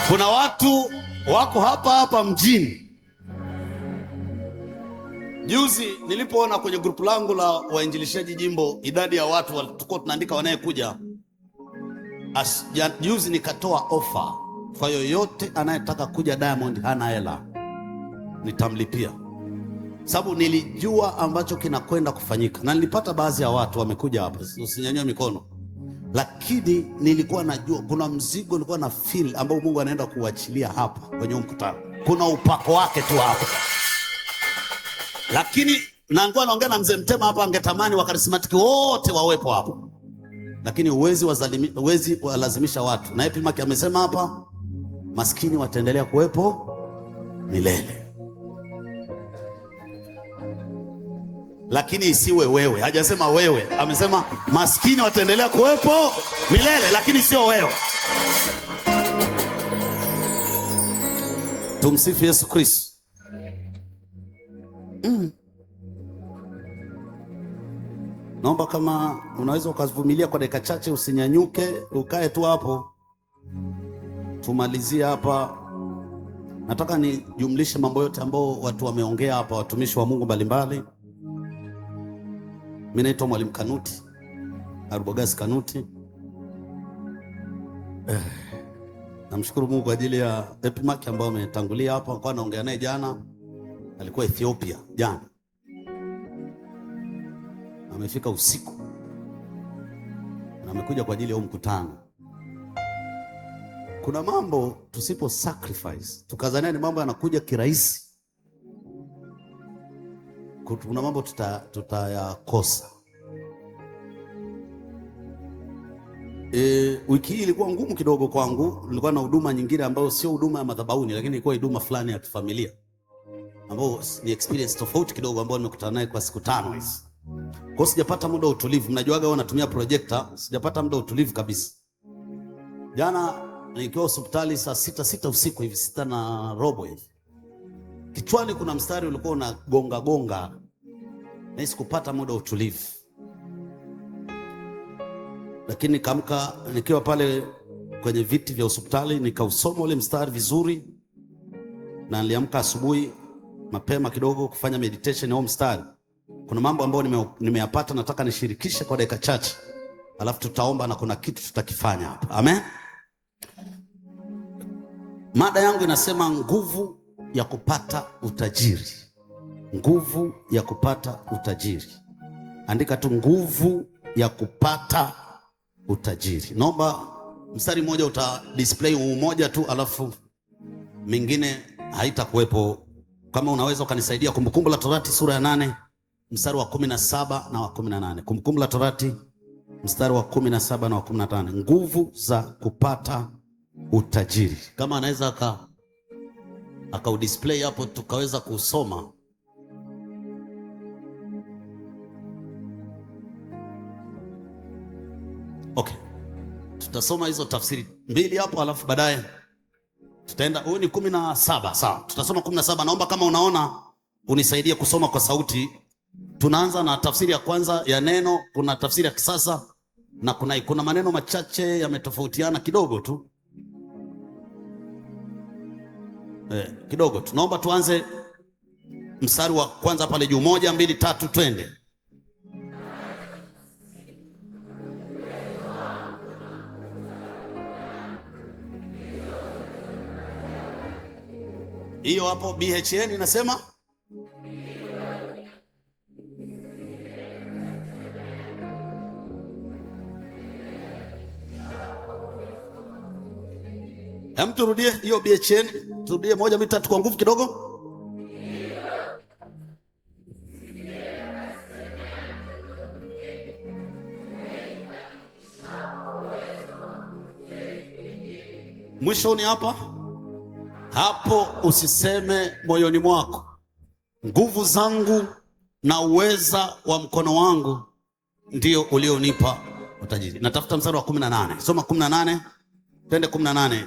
Kuna watu wako hapa mjini. Juzi nilipoona kwenye grupu langu la wainjilishaji jimbo idadi ya watu walikuwa tunaandika wanayekuja, juzi nikatoa ofa kwa yoyote anayetaka kuja Diamond, hana hela nitamlipia, sababu nilijua ambacho kinakwenda kufanyika, na nilipata baadhi ya watu wamekuja hapa, usinyanyue mikono, lakini nilikuwa najua kuna mzigo, nilikuwa na feel ambao Mungu anaenda kuachilia hapa kwenye mkutano. Kuna upako wake tu hapa. Lakini nangua naongea na mzee Mtema hapa, angetamani wakarismatiki wote wawepo hapa, lakini uwezi walazimisha watu. Na Epi Maki amesema hapa, maskini wataendelea kuwepo milele, lakini isiwe wewe. Hajasema wewe, amesema maskini wataendelea kuwepo milele, lakini sio wewe. Tumsifu Yesu Kristo. Naomba kama unaweza ukavumilia kwa dakika chache, usinyanyuke, ukae tu hapo, tumalizie hapa. Nataka nijumlishe mambo yote ambao watu wameongea hapa, watumishi wa Mungu mbalimbali. Mimi naitwa Mwalimu Kanuti, Arubogasi Kanuti. Namshukuru Mungu kwa ajili ya Epi Maki ambao ametangulia hapa, kwa naongea naye jana, alikuwa Ethiopia jana. Amefika usiku na amekuja kwa ajili ya mkutano. Kuna mambo tusipo sacrifice tukazania ni mambo yanakuja kirahisi, kuna mambo tutayakosa. Wiki hii ilikuwa ngumu kidogo kwangu. Nilikuwa na huduma nyingine ambayo sio huduma ya madhabahuni, lakini ilikuwa huduma fulani ya kifamilia ambayo ni experience tofauti kidogo ambayo nimekutana naye kwa siku 5 hizi. Kwa sijapata muda wa utulivu. Mnajuaga wao natumia projector, sijapata muda wa utulivu kabisa. Jana nikiwa hospitali saa 6 usiku hivi, 6:15 hivi, kichwani kuna mstari ulikuwa unagonga gonga, na sikupata muda wa utulivu. Lakini nikamka nikiwa pale kwenye viti vya hospitali, nikausoma ule mstari vizuri, na niliamka asubuhi mapema kidogo kufanya meditation ya mstari. Kuna mambo ambayo nimeyapata, nataka nishirikishe kwa dakika chache, alafu tutaomba na kuna kitu tutakifanya hapa. Amen. Mada yangu inasema nguvu ya kupata utajiri. Nguvu ya kupata utajiri. Andika tu nguvu ya kupata utajiri. Naomba mstari mmoja uta display mmoja tu, alafu mingine haitakuwepo. Kama unaweza ukanisaidia, Kumbukumbu la Torati sura ya 8 mstari wa 17 na wa 18. Kumbukumbu la Torati mstari wa 17 na wa 18. Nguvu za kupata utajiri. Kama anaweza akaudisplay hapo tukaweza kusoma. Okay. Tutasoma hizo tafsiri mbili hapo, alafu baadaye tutaenda. Huyu ni 17, sawa. Tutasoma 17. Naomba kama unaona unisaidie kusoma kwa sauti. Tunaanza na tafsiri ya kwanza ya neno. Kuna tafsiri ya kisasa na kuna maneno machache yametofautiana kidogo tu. Kidogo tu. Naomba tuanze mstari wa kwanza pale juu. 1, 2, 3, twende. Hiyo hapo BHN inasema turudie hiyo BHN, turudie 1, 2, 3 kwa nguvu kidogo. Mwisho ni hapa. Hapo usiseme moyoni mwako, nguvu zangu na uweza wa mkono wangu ndio ulionipa utajiri. Natafuta mstari wa 18. Soma 18. Twende 18.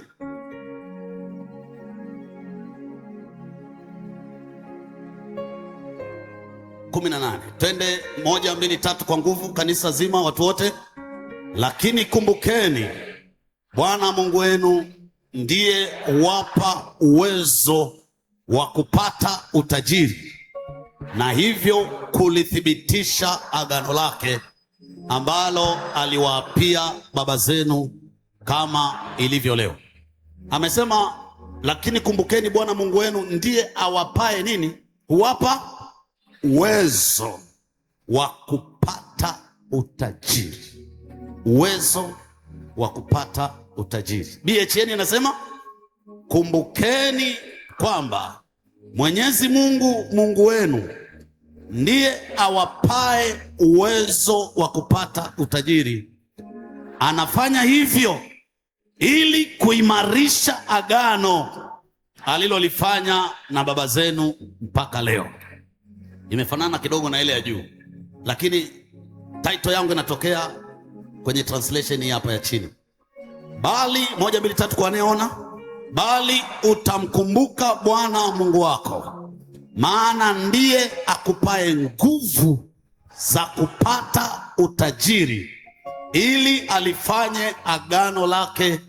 Twende 1, 2, 3 kwa nguvu, kanisa zima, watu wote. Lakini kumbukeni Bwana Mungu wenu ndiye huwapa uwezo wa kupata utajiri na hivyo kulithibitisha agano lake ambalo aliwaapia baba zenu kama ilivyo leo. Amesema, lakini kumbukeni Bwana Mungu wenu ndiye awapaye nini? Huwapa uwezo wa kupata utajiri. Uwezo wa kupata utajiri. BHN inasema, kumbukeni kwamba Mwenyezi Mungu Mungu wenu ndiye awapaye uwezo wa kupata utajiri. Anafanya hivyo ili kuimarisha agano alilolifanya na baba zenu mpaka leo. Imefanana kidogo na ile ya juu, lakini title yangu inatokea kwenye translation hii hapa ya chini. Bali 1 2 3 kwa anayeona, bali utamkumbuka Bwana Mungu wako, maana ndiye akupaye nguvu za kupata utajiri, ili alifanye agano lake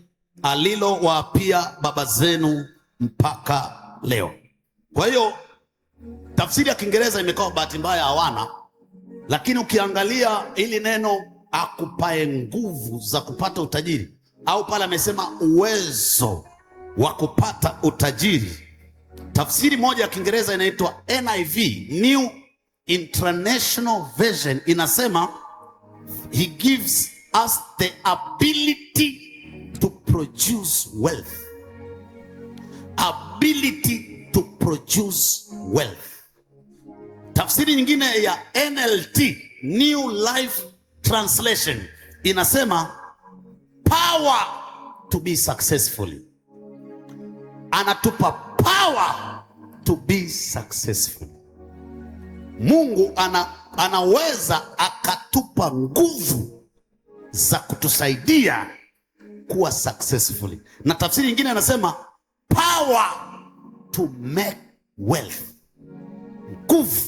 alilowaapia baba zenu mpaka leo. Kwa hiyo tafsiri ya Kiingereza imekuwa bahati mbaya hawana, lakini ukiangalia ili neno akupaye nguvu za kupata utajiri, au pale amesema uwezo wa kupata utajiri, tafsiri moja ya Kiingereza inaitwa NIV, New International Version, inasema he gives us the ability to produce wealth. Ability to produce wealth. Tafsiri nyingine ya NLT, New Life Translation, inasema power to be successful. Anatupa power to be successful. Mungu anaweza akatupa nguvu za kutusaidia kuwa successful. Na tafsiri nyingine anasema power to make wealth. Nguvu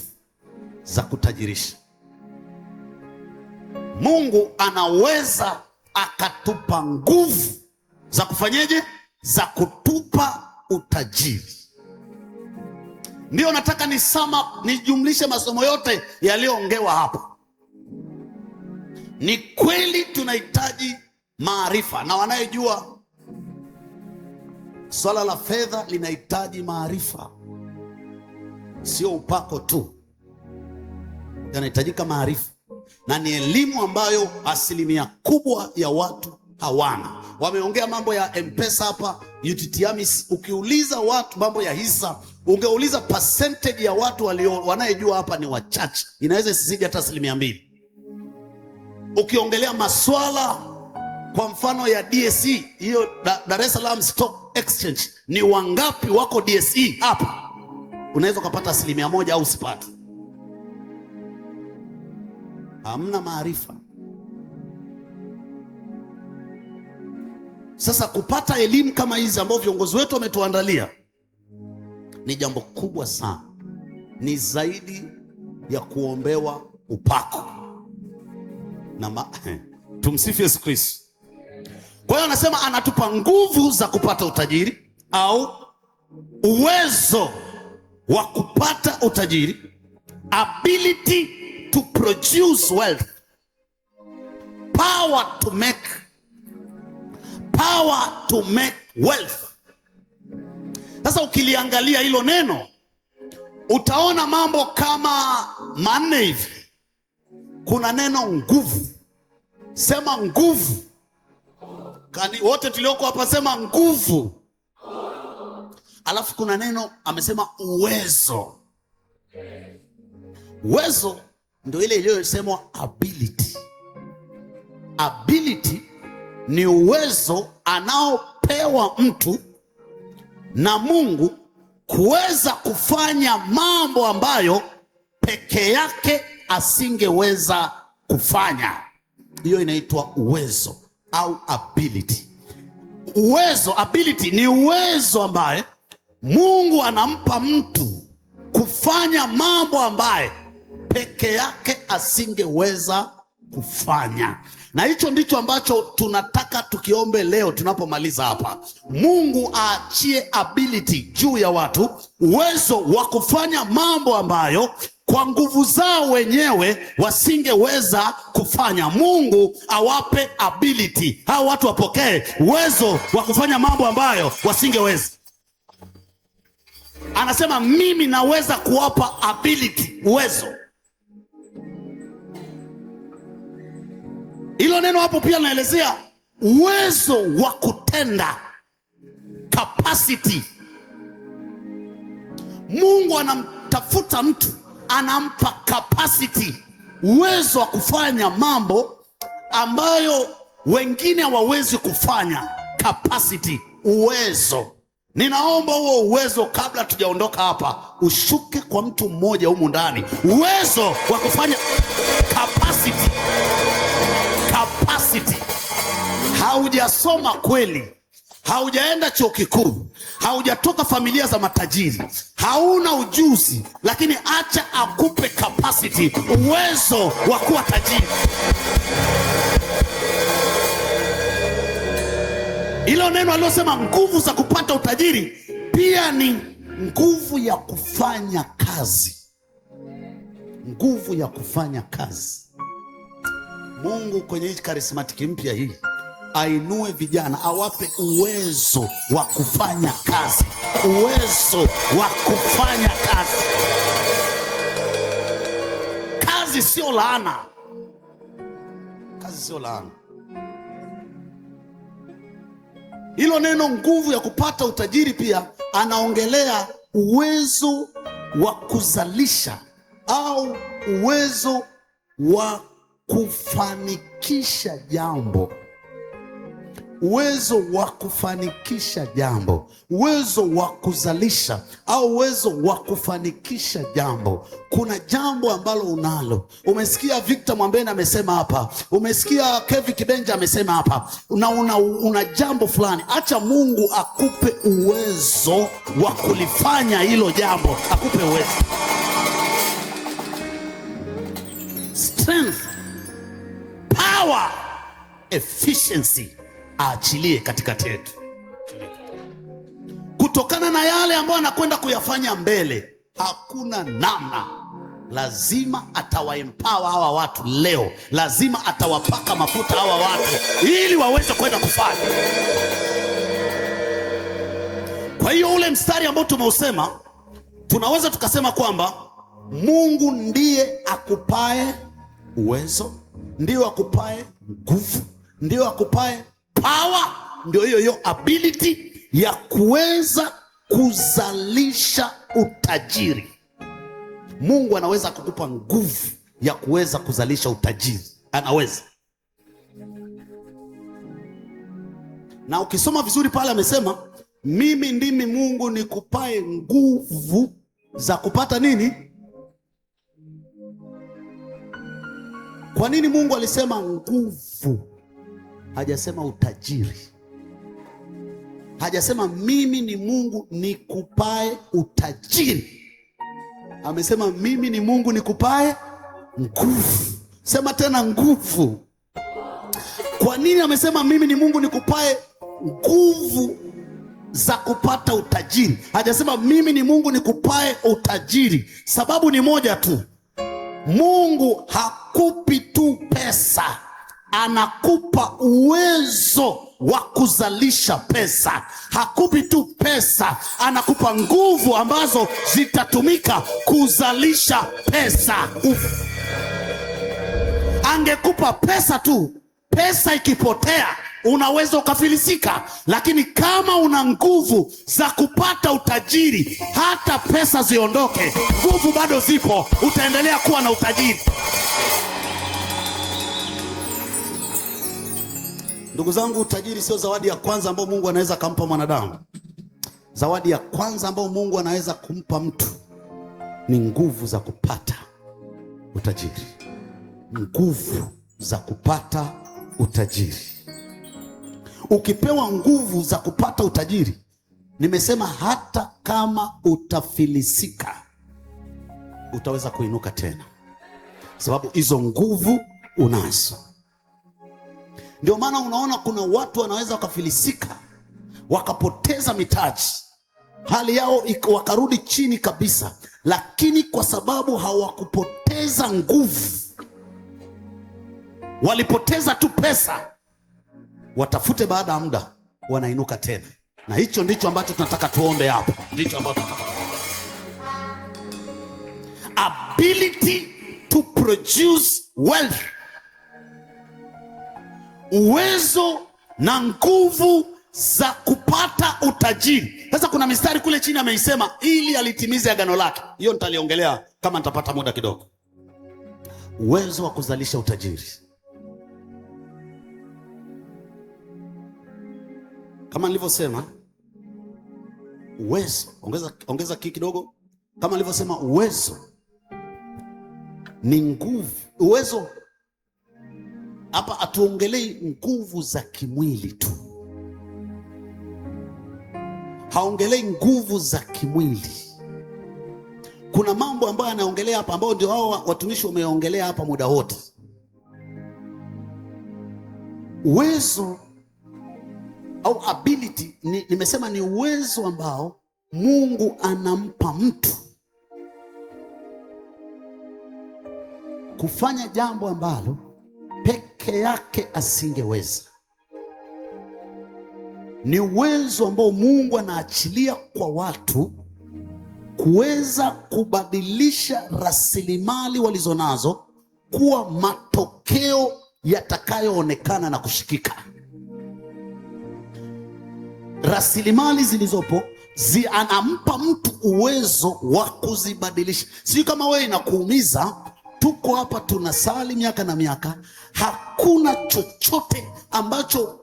za kutajirisha. Mungu anaweza akatupa nguvu za kufanyeje? Za kutupa utajiri. Ndio nataka nijumlishe masomo yote yaliyoongewa hapa. Ni kweli tunahitaji maarifa, na wanayejua swala la fedha linahitaji maarifa, sio upako tu. Yanahitajika maarifa, na ni elimu ambayo asilimia kubwa ya watu hawana. Wameongea mambo ya M-Pesa hapa, UTT AMIS. Ukiuliza watu mambo ya hisa, ungeuliza percentage ya watu wanayejua hapa ni wachache, inaweza isizidi hata 2%. Ukiongelea maswala kwa mfano ya DSE, hiyo Dar es Salaam Stock Exchange, ni wangapi wako DSE hapa? Unaweza kupata 1% au usipate. Hamna maarifa. Sasa kupata elimu kama hizi ambazo viongozi wetu wametuandalia ni jambo kubwa sana, ni zaidi ya kuombewa upako na tumsifu Yesu Kristo. Kwa hiyo anasema anatupa nguvu za kupata utajiri, au uwezo wa kupata utajiri, ability to produce wealth, power to make wealth. Sasa ukiliangalia hilo neno utaona mambo kama 4 hivi. Kuna neno nguvu. Sema nguvu. Wote tulioko hapa sema nguvu. Alafu kuna neno amesema uwezo. Uwezo ndio ile iliyosemwa ability. Ability ni uwezo anaopewa mtu na Mungu kuweza kufanya mambo ambayo peke yake asingeweza kufanya. Hiyo inaitwa uwezo au ability. Uwezo, ability, ni uwezo ambaye Mungu anampa mtu kufanya mambo ambaye peke yake asingeweza kufanya. Na hicho ndicho ambacho tunataka tukiombe leo tunapomaliza hapa. Mungu aachie ability juu ya watu, uwezo wa kufanya mambo ambayo kwa nguvu zao wenyewe wasingeweza kufanya. Mungu awape ability, hao watu wapokee uwezo wa kufanya mambo ambayo wasingeweza. Anasema mimi naweza kuwapa ability, uwezo. Hilo neno hapo pia linaelezea uwezo wa kutenda, capacity. Mungu anamtafuta mtu, anampa capacity, uwezo wa kufanya mambo ambayo wengine hawawezi kufanya. Capacity, uwezo. Ninaomba huo uwezo kabla tujaondoka hapa ushuke kwa mtu mmoja humu ndani, uwezo wa kufanya capacity. Capacity. Haujasoma kweli, haujaenda chuo kikuu, haujatoka familia za matajiri, hauna ujuzi, lakini acha akupe capacity, uwezo wa kuwa tajiri. Ilo neno alilosema nguvu za kupata utajiri pia ni nguvu ya kufanya kazi. Nguvu ya kufanya kazi. Mungu kwenye hii karismatiki mpya hii ainue vijana, awape uwezo wa kufanya kazi. Uwezo wa kufanya kazi. Kazi sio laana. Kazi sio laana. Hilo neno nguvu ya kupata utajiri pia anaongelea uwezo wa kuzalisha au uwezo wa kufanikisha jambo. Uwezo wa kufanikisha jambo, uwezo wa kuzalisha au uwezo wa kufanikisha jambo. Kuna jambo ambalo unalo. Umesikia Victor Mwambene amesema hapa, umesikia Kevin Kibenja amesema hapa, una jambo fulani. Acha Mungu akupe uwezo wa kulifanya hilo jambo, akupe uwezo. Strength, power, efficiency aachilie katikati yetu, kutokana na yale ambayo anakwenda kuyafanya mbele. Hakuna namna, lazima atawaempower hawa watu leo, lazima atawapaka mafuta hawa watu ili waweze kwenda kufanya. Kwa hiyo ule mstari ambao tumeusema, tunaweza tukasema kwamba Mungu ndiye akupae uwezo, ndiye akupae nguvu, ndiye akupae power, ndio hiyo ability ya kuweza kuzalisha utajiri. Mungu anaweza kukupa nguvu ya kuweza kuzalisha utajiri, anaweza. Na ukisoma vizuri pale amesema mimi ndimi Mungu nikupae nguvu za kupata nini? Kwa nini Mungu alisema nguvu? Hajasema utajiri. Hajasema mimi ni Mungu nikupae utajiri. Amesema mimi ni Mungu nikupae nguvu. Sema tena nguvu. Kwa nini amesema mimi ni Mungu nikupae nguvu za kupata utajiri? Hajasema mimi ni Mungu nikupae utajiri. Sababu ni moja tu. Mungu hakupi tu pesa, anakupa uwezo wa kuzalisha pesa. Hakupi tu pesa, anakupa nguvu ambazo zitatumika kuzalisha pesa. Angekupa pesa tu, pesa ikipotea unaweza ukafilisika, lakini kama una nguvu za kupata utajiri, hata pesa ziondoke, nguvu bado zipo, utaendelea kuwa na utajiri. Ndugu zangu, utajiri sio zawadi ya kwanza ambayo Mungu anaweza kumpa mwanadamu. Zawadi ya kwanza ambayo Mungu anaweza kumpa mtu ni nguvu za kupata utajiri. Nguvu za kupata utajiri. Ukipewa nguvu za kupata utajiri, nimesema hata kama utafilisika, utaweza kuinuka tena, sababu hizo nguvu unazo. Ndio maana unaona kuna watu wanaweza wakafilisika, wakapoteza mitaji, hali yao wakarudi chini kabisa, lakini kwa sababu hawakupoteza nguvu, walipoteza tu pesa, watafute baada ya muda wanainuka tena. Na hicho ndicho ambacho tunataka tuombe hapa, ndicho ambacho ability to produce wealth, uwezo na nguvu za kupata utajiri. Sasa kuna mistari kule chini ameisema ili alitimize agano lake. Hiyo nitaliongelea kama nitapata muda kidogo. Uwezo wa kuzalisha utajiri. Kama nilivyosema uwezo, ongeza kidogo. Kama nilivyosema uwezo ni nguvu. Uwezo hapa atuongelei nguvu za kimwili tu, haongelei nguvu za kimwili. Kuna mambo ambayo anaongelea hapa ambao ndio hao watumishi wameongelea hapa muda wote. Uwezo au ability nimesema ni uwezo ambao Mungu anampa mtu kufanya jambo ambalo peke yake asingeweza. Ni uwezo ambao Mungu anaachilia kwa watu kuweza kubadilisha rasilimali walizonazo kuwa matokeo yatakayoonekana na kushikika. Rasilimali zilizopo anampa mtu uwezo wa kuzibadilisha. Sio kama wewe inakuumiza, tuko hapa tunasali miaka na miaka, hakuna chochote ambacho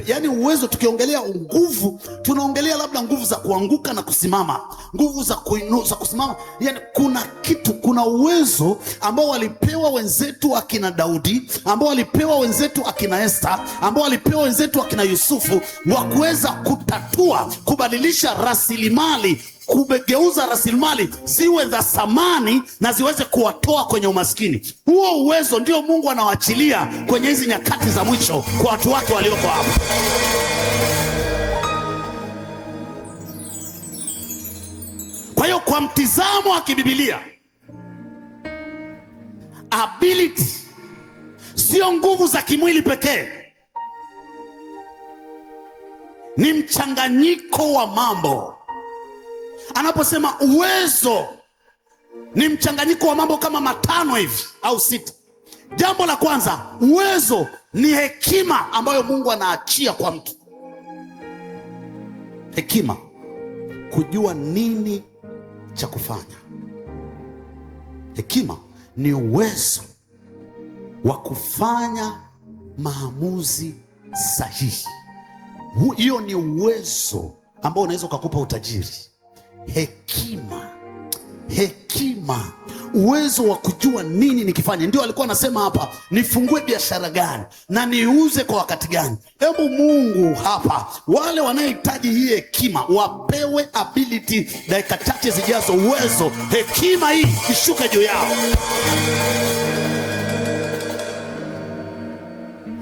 yani uwezo. Tukiongelea nguvu, tunaongelea labda nguvu za kuanguka na kusimama, nguvu za kusimama. Yani kuna uwezo ambao walipewa wenzetu akina Daudi, ambao walipewa wenzetu akina Esther, ambao walipewa wenzetu akina Yusufu, wa kuweza kutatua, kubadilisha rasilimali, kubegeuza rasilimali ziwe za thamani na ziweze kuwatoa kwenye umaskini. Huo uwezo ndio Mungu anawachilia kwenye hizi nyakati za mwisho kwa watu wake walioko hapa. Kwa hiyo kwa mtizamo wa kibibilia, ability sio nguvu za kimwili pekee, ni mchanganyiko wa mambo. Anaposema uwezo ni mchanganyiko wa mambo kama matano hivi au sita. Jambo la kwanza, uwezo ni hekima ambayo Mungu anaachia kwa mtu. Hekima, kujua nini cha kufanya. Hekima ni uwezo wa kufanya maamuzi sahihi. Hiyo ni uwezo ambao unaweza ukakupa utajiri. Hekima, uwezo wa kujua nini nikifanya. Ndio alikuwa anasema hapa, nifungue biashara gani na niuze kwa wakati gani. Hebu Mungu hapa, wale wanaohitaji hii hekima wapewe ability. Dakika chache zijazo, uwezo, hekima hii ishuke juu yao.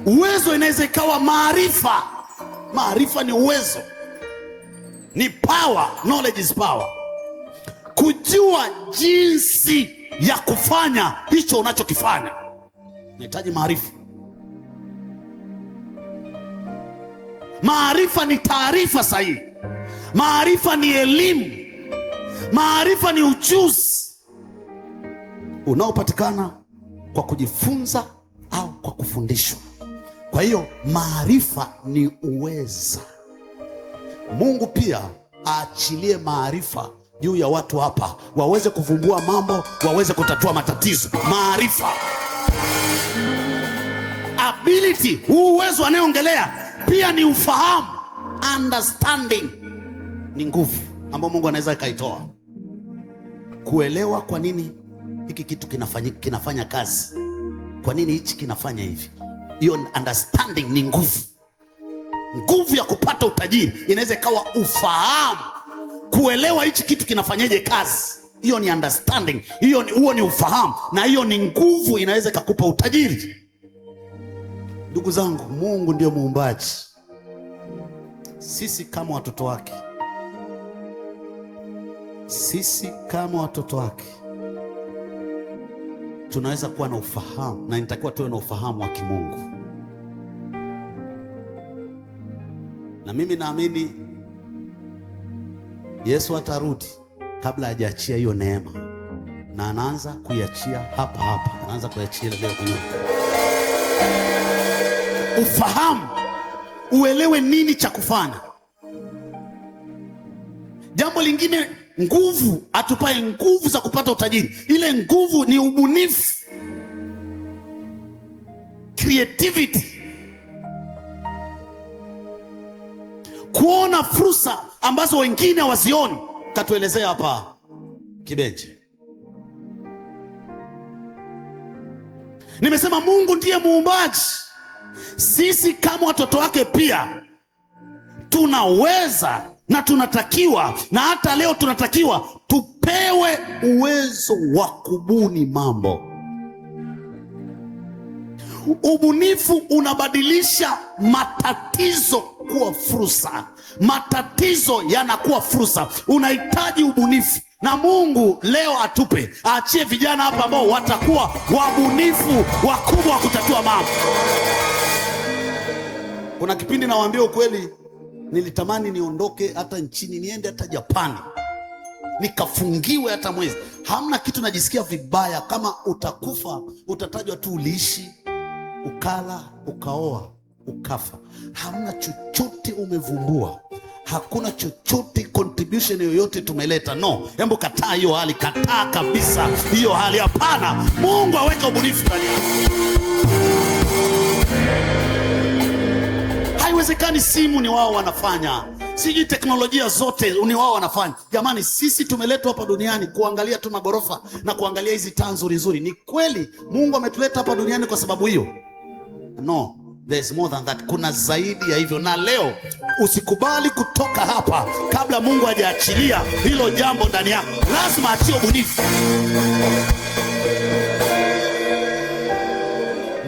Uwezo inaweza ikawa maarifa. Maarifa ni uwezo, ni power. Knowledge is power. Kujua jinsi ya kufanya hicho unachokifanya, unahitaji maarifa. Maarifa ni taarifa sahihi. Maarifa ni elimu. Maarifa ni ujuzi unaopatikana kwa kujifunza au kwa kufundishwa. Kwa hiyo maarifa ni uweza. Mungu pia aachilie maarifa juu ya watu hapa, waweze kuvumbua mambo, waweze kutatua matatizo. Maarifa, ability, huu uwezo anayeongelea pia ni ufahamu. Understanding ni nguvu ambayo Mungu anaweza ikaitoa, kuelewa kwa nini hiki kitu kinafanya kazi, kwa nini hichi kinafanya hivi. Hiyo understanding ni nguvu. Nguvu ya kupata utajiri inaweza ikawa ufahamu, kuelewa hichi kitu kinafanyaje kazi. Hiyo ni understanding, huo ni ufahamu, na hiyo ni nguvu inaweza kukupa utajiri. Ndugu zangu, Mungu ndio muumbaji. Sisi kama watoto wake, tunaweza kuwa na ufahamu, na inatakiwa tuwe na ufahamu wa kimungu. Na mimi naamini Yesu atarudi kabla hajaachia hiyo neema, na anaanza kuiachia hapa. Anaanza kuiachia leo kwenye ufahamu, uelewe nini cha kufanya. Jambo lingine, nguvu. Atupae nguvu za kupata utajiri. Ile nguvu ni ubunifu, creativity, kuona fursa ambazo wengine hawazioni. Katuelezea hapa Kibenje. Nimesema Mungu ndiye muumbaji. Sisi kama watoto wake pia tunaweza na tunatakiwa, na hata leo tunatakiwa tupewe uwezo wa kubuni mambo. Ubunifu unabadilisha matatizo kuwa fursa. Matatizo yanakuwa fursa. Unahitaji ubunifu, na Mungu leo atupe, aachie vijana hapa ambao watakuwa wabunifu wakubwa wa kutatua mambo. Kuna kipindi nawaambia ukweli, nilitamani niondoke hata nchini, niende hata Japani, nikafungiwe hata mwezi. Hamna kitu najisikia vibaya kama utakufa, utatajwa tu uliishi, ukala, ukaoa, ukafa. Hamna chochote umevumbua, hakuna chochote contribution yoyote tumeleta. No, hebu kataa hiyo hali, kataa kabisa hiyo hali. Hapana, Mungu aweke ubunifu ndani yako. Haiwezekani simu ni wao wanafanya, siji teknolojia zote ni wao wanafanya. Jamani, sisi tumeletwa hapa duniani kuangalia tu magorofa na kuangalia hizi taa nzuri nzuri. Ni kweli Mungu ametuleta hapa duniani kwa sababu hiyo? No, there's more than that. Kuna zaidi ya hivyo. Na leo usikubali kutoka hapa kabla Mungu hajaachilia hilo jambo ndani yako. Lazima achie ubunifu.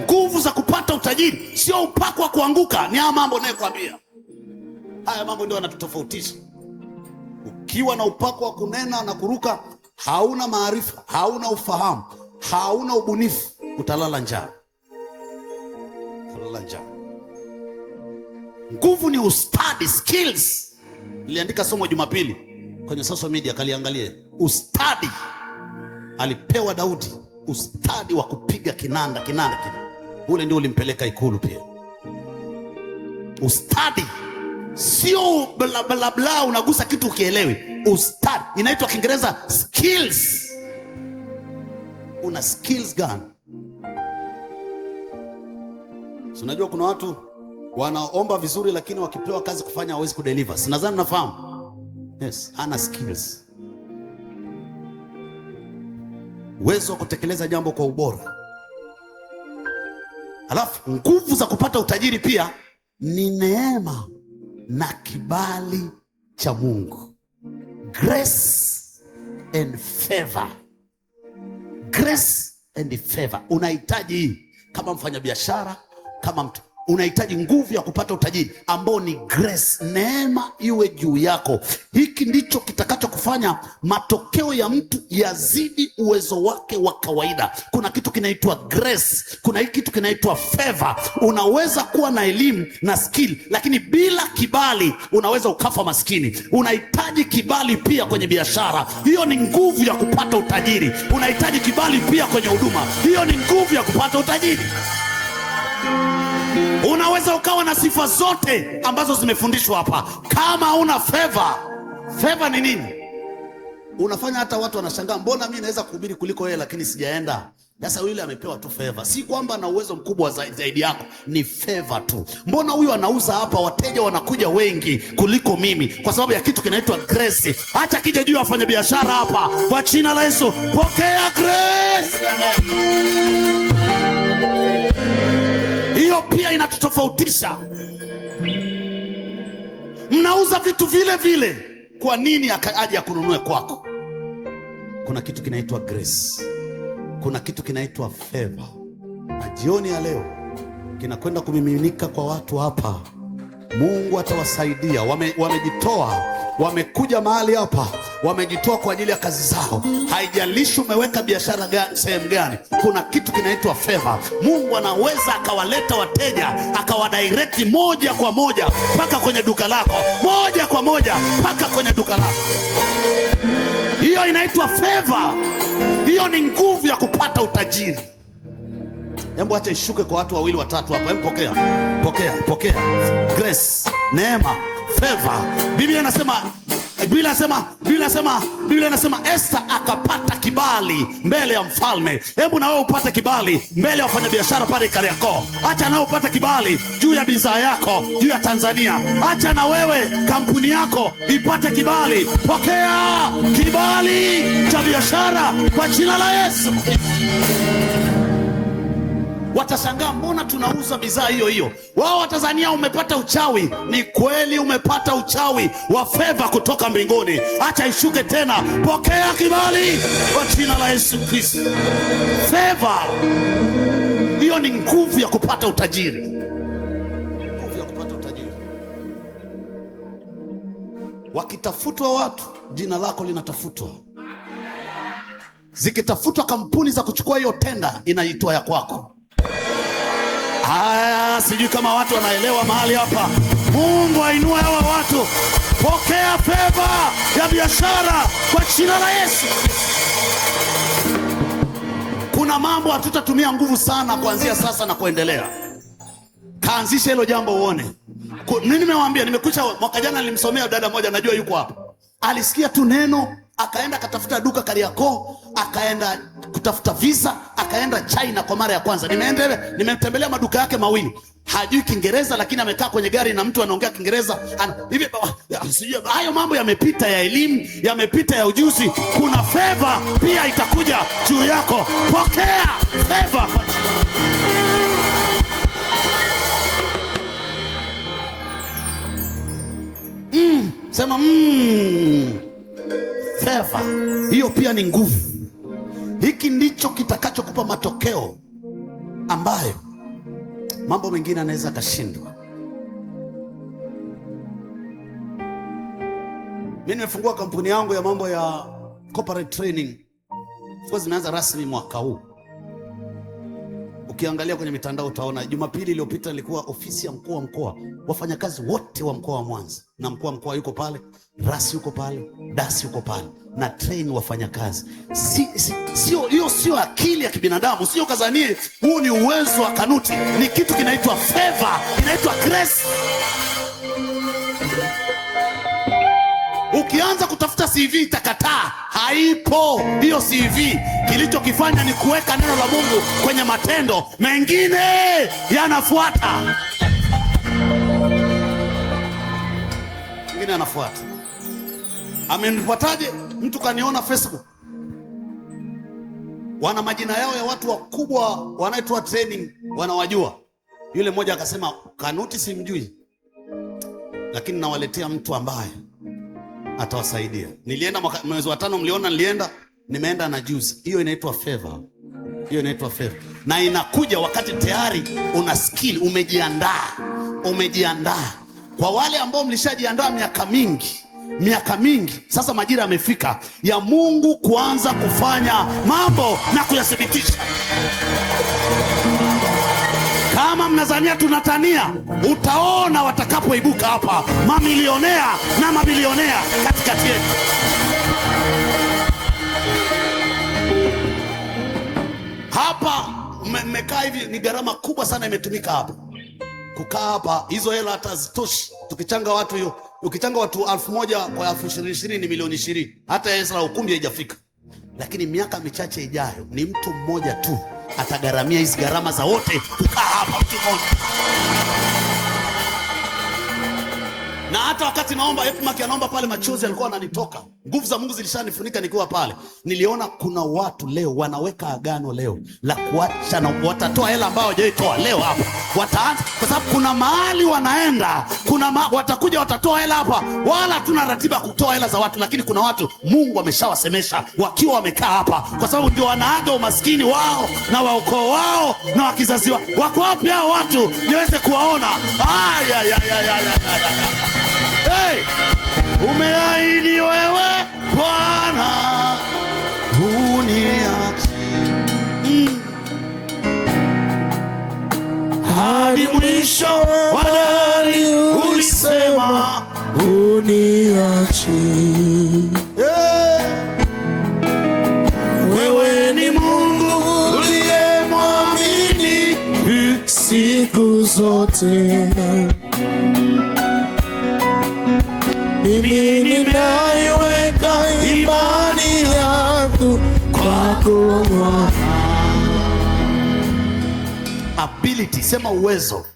Nguvu za kupata utajiri sio upako wa kuanguka, ni haya mambo nayokuambia. Haya mambo ndio yanatutofautisha. Ukiwa na upako wa kunena na kuruka, hauna maarifa, hauna ufahamu, hauna ubunifu, utalala njaa. Nguvu ni ustadi, skills. Niliandika somo Jumapili kwenye social media, kaliangalie. Ustadi alipewa Daudi, ustadi wa kupiga kinanda. Ule ndio ulimpeleka ikulu pia. Ustadi sio bla bla unagusa kitu ukielewi. Ustadi inaitwa Kiingereza skills. Una skills gani? So, unajua kuna watu wanaomba vizuri lakini wakipewa kazi kufanya hawezi kudeliver. Sinadhani nafahamu. Yes, hana skills. Uwezo wa kutekeleza jambo kwa ubora. Alafu nguvu za kupata utajiri pia ni neema na kibali cha Mungu. Grace and favor. Grace and favor. Unahitaji hii kama mfanyabiashara, kama mtu. Unahitaji nguvu ya kupata utajiri ambao ni grace, neema iwe juu yako. Hiki ndicho kitakacho kufanya matokeo ya mtu yazidi uwezo wake wa kawaida. Kuna kitu kinaitwa grace, kuna kitu kinaitwa favor. Unaweza kuwa na elimu na skill, lakini bila kibali unaweza ukafa maskini. Unahitaji kibali pia kwenye biashara, hiyo ni nguvu ya kupata utajiri. Unahitaji kibali pia kwenye huduma, hiyo ni nguvu ya kupata utajiri. Unaweza ukawa na sifa zote ambazo zimefundishwa hapa, kama una favor. Favor ni nini? Unafanya hata watu wanashangaa, mbona mimi naweza kuhubiri kuliko yeye lakini sijaenda? Sasa yule amepewa tu favor. Si kwamba ana uwezo mkubwa zaidi yako, ni favor tu. Mbona huyu anauza hapa, wateja wanakuja wengi kuliko mimi? Kwa sababu ya kitu kinaitwa grace. Acha kija juu afanye biashara hapa, kwa jina la Yesu, pokea grace. Hiyo pia inatutofautisha. Mnauza vitu vile vile, kwa nini aje akununue kwako? Kuna kitu kinaitwa grace, kuna kitu kinaitwa favor. Na jioni ya leo kinakwenda kumiminika kwa watu hapa. Mungu atawasaidia. Wamejitoa, wamekuja mahali hapa, wamejitoa kwa ajili ya kazi zao. Haijalishi umeweka biashara gani, sehemu gani, kuna kitu kinaitwa favor. Mungu anaweza akawaleta wateja, akawadirect moja kwa moja mpaka kwenye duka lako, moja kwa moja mpaka kwenye duka lako. Hiyo inaitwa favor. Hiyo ni nguvu ya kupata utajiri. Hebu acha ishuke kwa watu wawili watatu hapa. Hebu pokea grace, neema, favor. Biblia inasema Esther akapata kibali mbele ya mfalme. Hebu na wewe upate kibali mbele ya wafanyabiashara pale Kariakoo. Acha na wewe upate kibali juu ya bidhaa yako, juu ya Tanzania. Acha na wewe kampuni yako ipate kibali. Pokea kibali cha biashara kwa jina la Yesu. Watashangaa, mbona tunauza bidhaa hiyo hiyo? Wao watazania umepata uchawi. Ni kweli umepata uchawi wa feva kutoka mbinguni. Acha ishuke tena. Pokea kibali kwa jina la Yesu Kristo. Feva hiyo ni nguvu ya kupata utajiri. Nguvu ya kupata utajiri. Wakitafutwa watu, jina lako linatafutwa. Zikitafutwa kampuni za kuchukua hiyo tenda, inaitwa ya kwako. Sijui kama watu wanaelewa mahali hapa. Mungu ainue hawa watu. Pokea favor ya biashara kwa jina la Yesu. Kuna mambo hatutatumia nguvu sana kuanzia sasa na kuendelea. Kaanzisha hilo jambo uone. Mimi nimewaambia, nimekucha mwaka jana nilimsomea dada moja, najua yuko hapa. Alisikia tu neno, akaenda akatafuta duka Kariakoo, akaenda kutafuta visa, akaenda China kwa mara ya kwanza. Nimetembelea maduka yake mawili. Hajui Kiingereza, lakini amekaa kwenye gari na mtu anaongea Kiingereza. Hayo mambo yamepita ya elimu, yamepita ya ujuzi. Kuna favor pia itakuja juu yako. Pokea favor. Sema favor. Hiyo pia ni nguvu. Hiki ndicho kitakachokupa matokeo ambayo mambo mengine anaweza kashindwa. Mimi nimefungua kampuni yangu ya mambo ya corporate training. Kwa zimeanza rasmi mwaka huu. Ukiangalia kwenye mitandao utaona Jumapili iliyopita ilikuwa ofisi ya mkuu wa mkoa. Wafanyakazi wote wa mkoa wa Mwanza na mkuu wa mkoa yuko pale, rasi yuko pale, dasi yuko pale, na train wafanyakazi. Hiyo sio akili ya kibinadamu, sio kazanie. Huu ni uwezo wa kanuti. Ni kitu kinaitwa favor, inaitwa grace. Ukianza kutafuta CV itakataa, haipo hiyo CV. Kilichokifanya ni kuweka neno la Mungu kwenye matendo, mengine yanafuata. Mengine yanafuata. Amenifuataje? Mtu kaniona Facebook, wana majina yao ya watu wakubwa wanaitoa training, wanawajua. Yule mmoja akasema, Kanuti simjui, lakini nawaletea mtu ambaye atawasaidia. Nilienda mwezi wa 5, mliona nilienda, nimeenda na juzi. Hiyo inaitwa favor. Hiyo inaitwa favor. Na inakuja wakati tayari una skill, umejiandaa. Kwa wale ambao mlishajiandaa miaka mingi, sasa majira yamefika ya Mungu kuanza kufanya mambo na kuyathibitisha. Kama mnazania tunatania, utaona watakapoibuka hapa mamilionea na mabilionea katikati yetu. Hapa mmekaa hivi, ni gharama kubwa sana imetumika hapa. Kukaa hapa, hizo hela hata zitoshi. Tukichanga watu hiyo, ukichanga watu 1000 kwa 2020 ni milioni 20. Hata hela la ukumbi haijafika. Lakini miaka michache ijayo ni mtu mmoja tu atagharamia hizi gharama za wote kukaa hapa, mtu mmoja. Na hata wakati naomba Epimaki anaomba pale, machozi yalikuwa yananitoka. Nguvu za Mungu zilishanifunika nikiwa pale. Niliona kuna watu leo wanaweka agano leo la kuacha, na watatoa hela ambayo hawajaitoa leo hapa. Wataanza kwa sababu kuna mahali wanaenda, watakuja watatoa hela hapa. Wala hatuna ratiba ya kutoa hela za watu, lakini kuna watu Mungu ameshawasemesha wakiwa wamekaa hapa, kwa sababu ndio wanaaga umaskini wao na waukoo wao na wakizazi wao. Wako wapi hao watu niweze kuwaona? Hey, umeahidi wewe Bwana uniache hadi mwisho wa dahari, ulisema uniache. Hey, wewe ni Mungu uliye mwamini siku zote. Mimi ninaiweka imani yangu kwako. Ability, sema uwezo.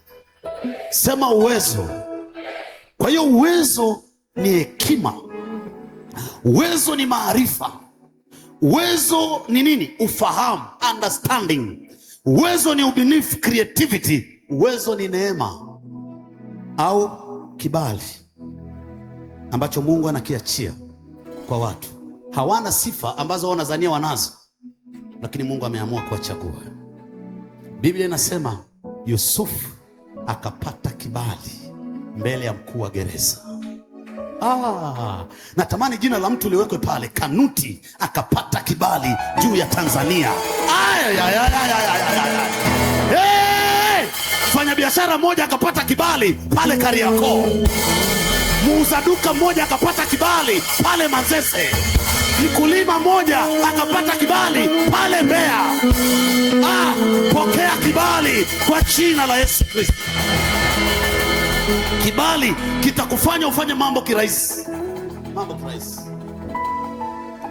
Sema uwezo. Kwa hiyo uwezo ni hekima. Uwezo ni maarifa. Uwezo ni nini? Ufahamu, understanding. Uwezo ni ubunifu, creativity. Uwezo ni neema au kibali ambacho Mungu anakiachia kwa watu. Hawana sifa ambazo wanadhania wanazo, lakini Mungu ameamua kuwachagua. Biblia inasema Yusufu akapata kibali mbele ya mkuu wa gereza. Natamani jina la mtu liwekwe pale. Kanuti akapata kibali juu ya Tanzania. Mfanya biashara mmoja akapata kibali pale Kariakoo. Muuza duka mmoja akapata kibali pale Manzese. Mkulima mmoja akapata kibali pale Mbeya. Pokea kibali kwa jina la Yesu Kristo. Kibali kitakufanya ufanye mambo kirahisi. Mambo kirahisi.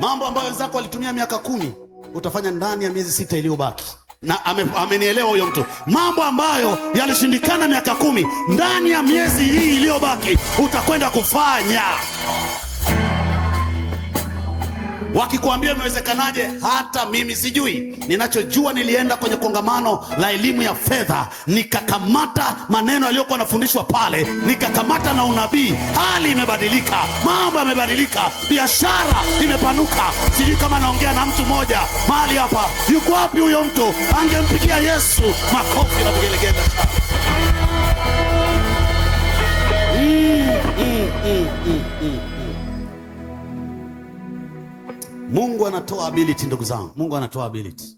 Mambo ambayo wenzako walitumia miaka 10 utafanya ndani ya miezi 6 iliyobaki. Na amenielewa huyo mtu. Mambo ambayo yalishindikana miaka 10 ndani ya miezi hii iliyobaki utakwenda kufanya. Wakikuambia imewezekanaje, hata mimi sijui. Ninachojua, nilienda kwenye kongamano la elimu ya fedha, nikakamata maneno yaliyokuwa yanafundishwa pale, nikakamata na unabii. Hali imebadilika, mambo yamebadilika, biashara imepanuka. Sijui kama naongea na mtu mmoja mahali hapa. Yuko wapi huyo mtu? Angempigia Yesu makofi na vigelegele. Mungu anatoa ability, ndugu zangu. Mungu anatoa ability.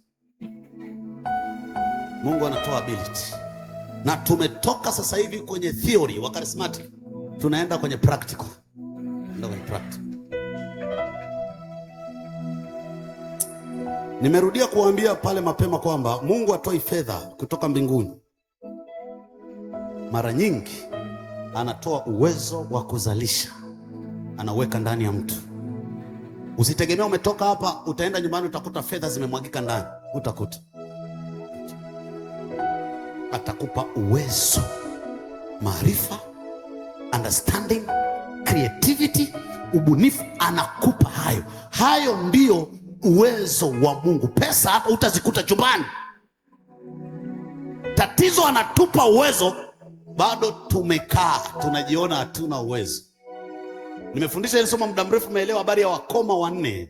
Mungu anatoa ability. Na tumetoka sasa hivi kwenye theory wa charismatic, tunaenda kwenye practical. Nimerudia kuambia pale mapema kwamba Mungu hatoi fedha kutoka mbinguni. Mara nyingi anatoa uwezo wa kuzalisha, anaweka ndani ya mtu. Usitegemea umetoka hapa utaenda nyumbani utakuta fedha zimemwagika ndani. Utakuta. Atakupa uwezo, maarifa, understanding, creativity, ubunifu. Anakupa hayo. Hayo ndio uwezo wa Mungu. Pesa hapa utazikuta chumbani. Tatizo anatupa uwezo, bado tumekaa tunajiona hatuna uwezo. Nimefundisha ile somo muda mrefu, umeelewa habari ya wakoma 4.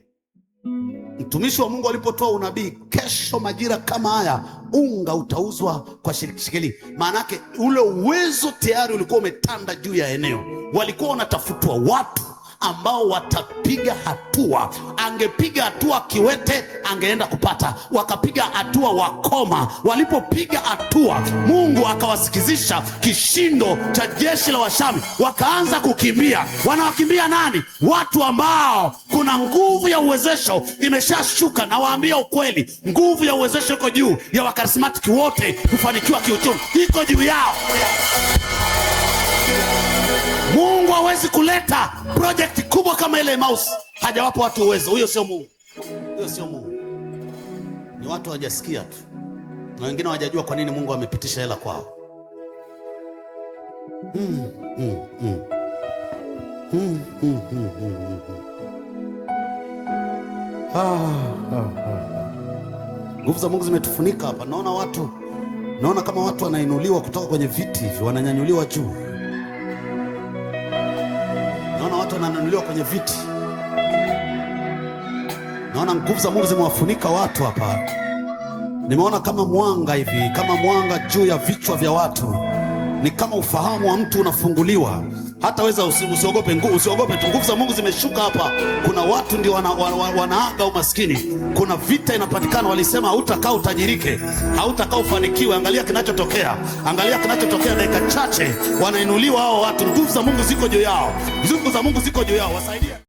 Mtumishi wa Mungu alipotoa unabii, kesho majira kama haya unga utauzwa kwa shekeli. Maana yake ule uwezo tayari ulikuwa umetanda juu ya eneo. Walikuwa wanatafutwa watu ambao watapiga hatua. Angepiga hatua kiwete, angeenda kupata. Wakapiga hatua wakoma. Walipopiga hatua, Mungu akawasikizisha kishindo cha jeshi la Washami. Wakaanza kukimbia. Wanawakimbia nani? Watu ambao kuna nguvu ya uwezesho imeshashuka. Na waambia ukweli, nguvu ya uwezesho iko juu ya wakarismatiki wote kufanikiwa kiuchumi. Iko juu yao. Mungu hawezi kuleta project kubwa kama ile Emmaus hajawapa watu uwezo. Huyo sio Mungu. Huyo sio Mungu. Ni watu hawajasikia tu. Na wengine hawajajua kwa nini Mungu amepitisha hela kwao. Nguvu za Mungu zimetufunika hapa. Naona kama watu wanainuliwa kutoka kwenye viti hivi, wananyanyuliwa juu. Naona watu wananyanyuliwa kwenye viti. Naona nguvu za Mungu zimewafunika watu hapa. Nimeona kama mwanga hivi, kama mwanga juu ya vichwa vya watu. Ni kama ufahamu wa mtu unafunguliwa. Hata weza usiogope tu. Nguvu za Mungu zimeshuka hapa. Kuna watu ndio wanaaga umaskini. Kuna vita inapatikana. Walisema hautakaa utajirike, hautakaa ufanikiwe. Angalia kinachotokea dakika chache, wanainuliwa hao watu. Nguvu za Mungu ziko juu yao. Wasaidie.